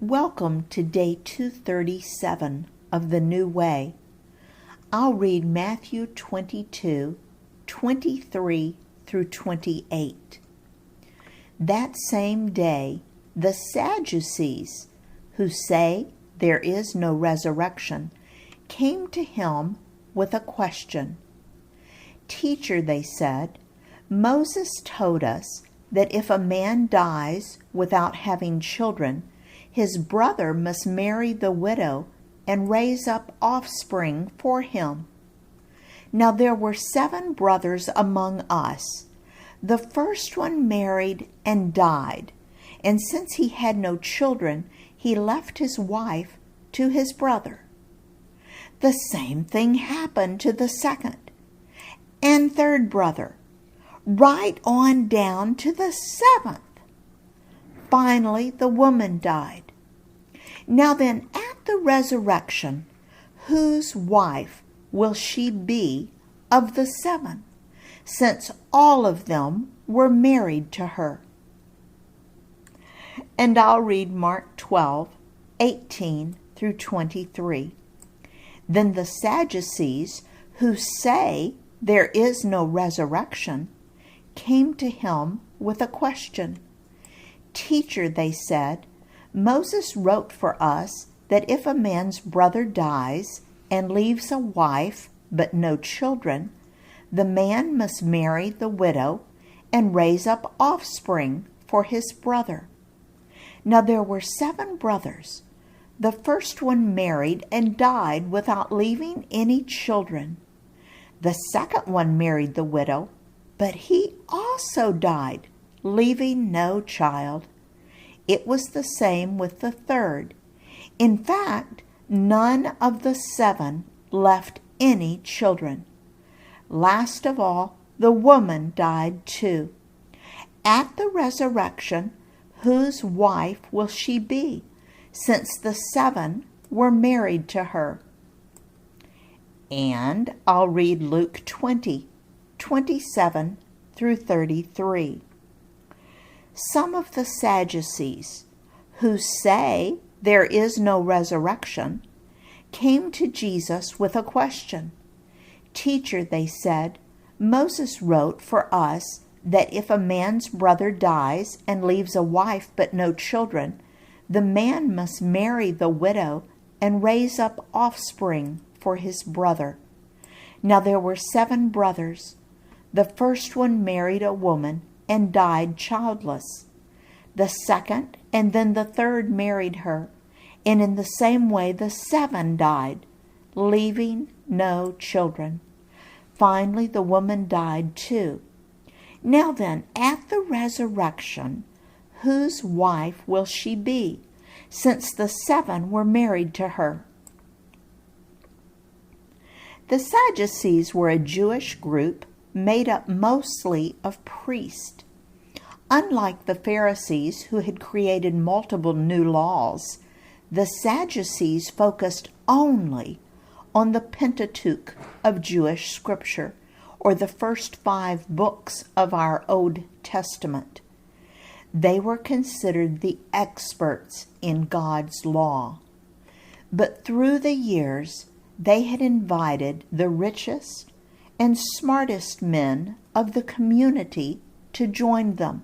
Welcome to day 237 of the New Way. I'll read Matthew 22, 23 through 28. That same day, the Sadducees, who say there is no resurrection, came to him with a question. "Teacher," they said, "Moses told us that if a man dies without having children, his brother must marry the widow and raise up offspring for him. Now there were 7 brothers among us. The first one married and died, and since he had no children, he left his wife to his brother. The same thing happened to the second and third brother, right on down to the 7th. Finally, the woman died. Now then, at the resurrection, whose wife will she be of the 7, since all of them were married to her?" And I'll read Mark 12, 18 through 23. Then the Sadducees, who say there is no resurrection, came to him with a question. "Teacher," they said, "Moses wrote for us that if a man's brother dies and leaves a wife but no children, the man must marry the widow and raise up offspring for his brother. Now there were 7 brothers. The first one married and died without leaving any children. The second one married the widow, but he also died, leaving no child. It was the same with the third. In fact, none of the 7 left any children. Last of all, the woman died too. At the resurrection, whose wife will she be, since the 7 were married to her?" And I'll read Luke 20, 27 through 33. Some of the Sadducees, who say there is no resurrection, came to Jesus with a question. "Teacher," they said, "Moses wrote for us that if a man's brother dies and leaves a wife but no children, the man must marry the widow and raise up offspring for his brother. Now there were 7 brothers. The first one married a woman and died childless. The second and then the third married her, and in the same way the 7 died, leaving no children. Finally, the woman died too. Now then, at the resurrection, whose wife will she be, since the 7 were married to her?" The Sadducees were a Jewish group made up mostly of priests. Unlike the Pharisees, who had created multiple new laws, the Sadducees focused only on the Pentateuch of Jewish scripture, or the first 5 books of our Old Testament. They were considered the experts in God's law. But through the years, they had invited the richest and smartest men of the community to join them.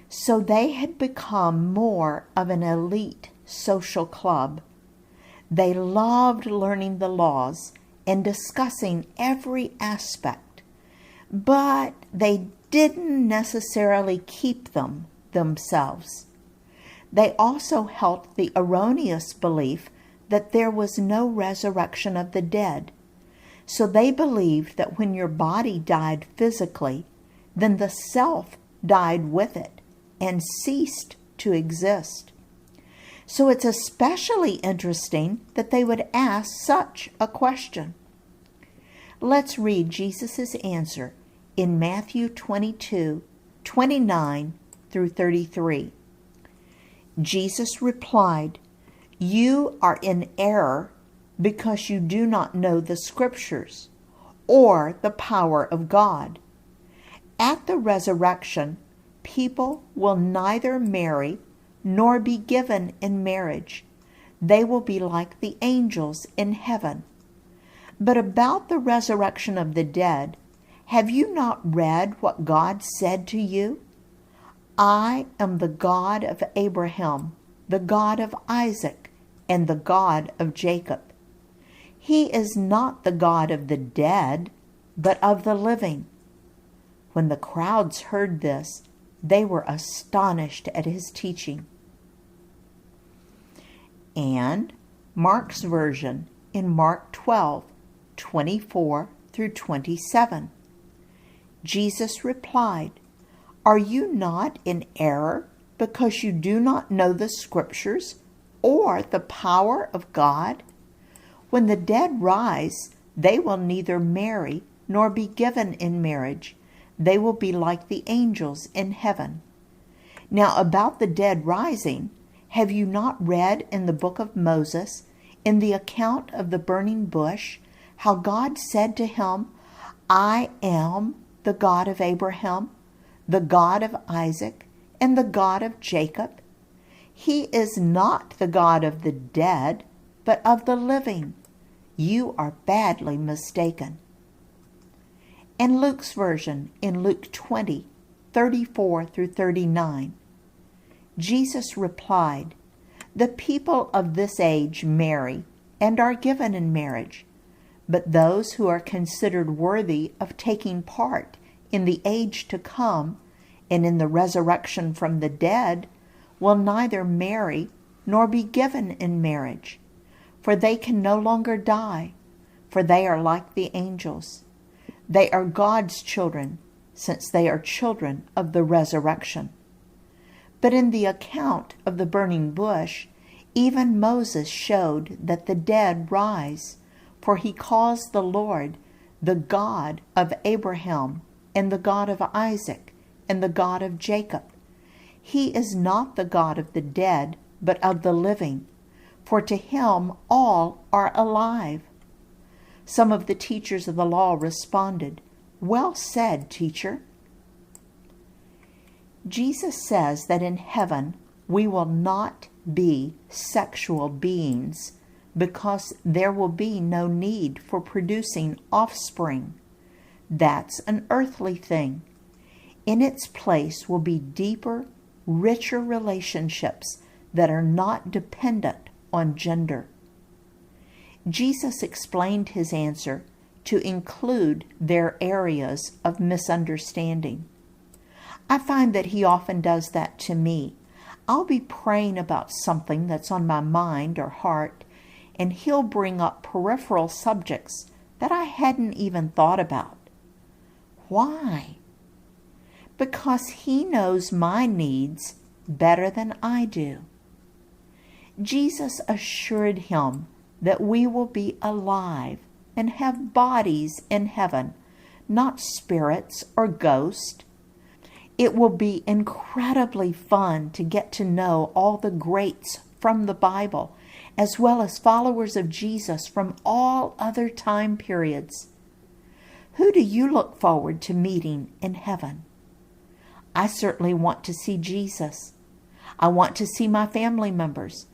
So they had become more of an elite social club. They loved learning the laws and discussing every aspect, but they didn't necessarily keep them themselves. They also held the erroneous belief that there was no resurrection of the dead. So they believed that when your body died physically, then the self died with it and ceased to exist. So it's especially interesting that they would ask such a question. Let's read Jesus' answer in Matthew 22, 29 through 33. Jesus replied, "You are in error because you do not know the Scriptures or the power of God. At the resurrection, people will neither marry nor be given in marriage. They will be like the angels in heaven. But about the resurrection of the dead, have you not read what God said to you? I am the God of Abraham, the God of Isaac, and the God of Jacob. He is not the God of the dead, but of the living. When the crowds heard this, they were astonished at his teaching. And Mark's version in Mark 12:24 through 27. Jesus replied, "Are you not in error because you do not know the Scriptures or the power of God? When the dead rise, they will neither marry nor be given in marriage. They will be like the angels in heaven. Now about the dead rising, have you not read in the book of Moses, in the account of the burning bush, how God said to him, 'I am the God of Abraham, the God of Isaac, and the God of Jacob'? He is not the God of the dead, but of the living. You are badly mistaken." And Luke's version in Luke 20:34 through 39. Jesus replied, "The people of this age marry and are given in marriage, but those who are considered worthy of taking part in the age to come and in the resurrection from the dead will neither marry nor be given in marriage, for they can no longer die, for they are like the angels. They are God's children, since they are children of the resurrection. But in the account of the burning bush, even Moses showed that the dead rise, for he calls the Lord the God of Abraham, and the God of Isaac, and the God of Jacob. He is not the God of the dead, but of the living, for to him all are alive." Some of the teachers of the law responded, "Well said, teacher." Jesus says that in heaven we will not be sexual beings because there will be no need for producing offspring. That's an earthly thing. In its place will be deeper, richer relationships that are not dependent on gender. Jesus explained his answer to include their areas of misunderstanding. I find that he often does that to me. I'll be praying about something that's on my mind or heart, and he'll bring up peripheral subjects that I hadn't even thought about. Why? Because he knows my needs better than I do. Jesus assured him that we will be alive and have bodies in heaven, not spirits or ghosts. It will be incredibly fun to get to know all the greats from the Bible, as well as followers of Jesus from all other time periods. Who do you look forward to meeting in heaven? I certainly want to see Jesus. I want to see my family members.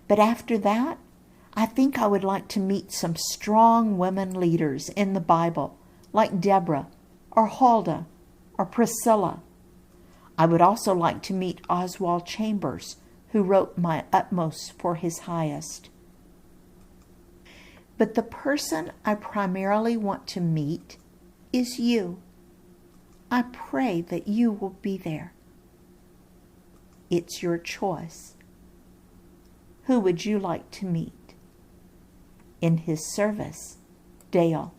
But after that, I think I would like to meet some strong women leaders in the Bible, like Deborah, or Huldah, or Priscilla. I would also like to meet Oswald Chambers, who wrote My Utmost for His Highest. But the person I primarily want to meet is you. I pray that you will be there. It's your choice. Who would you like to meet? In his service, Dale.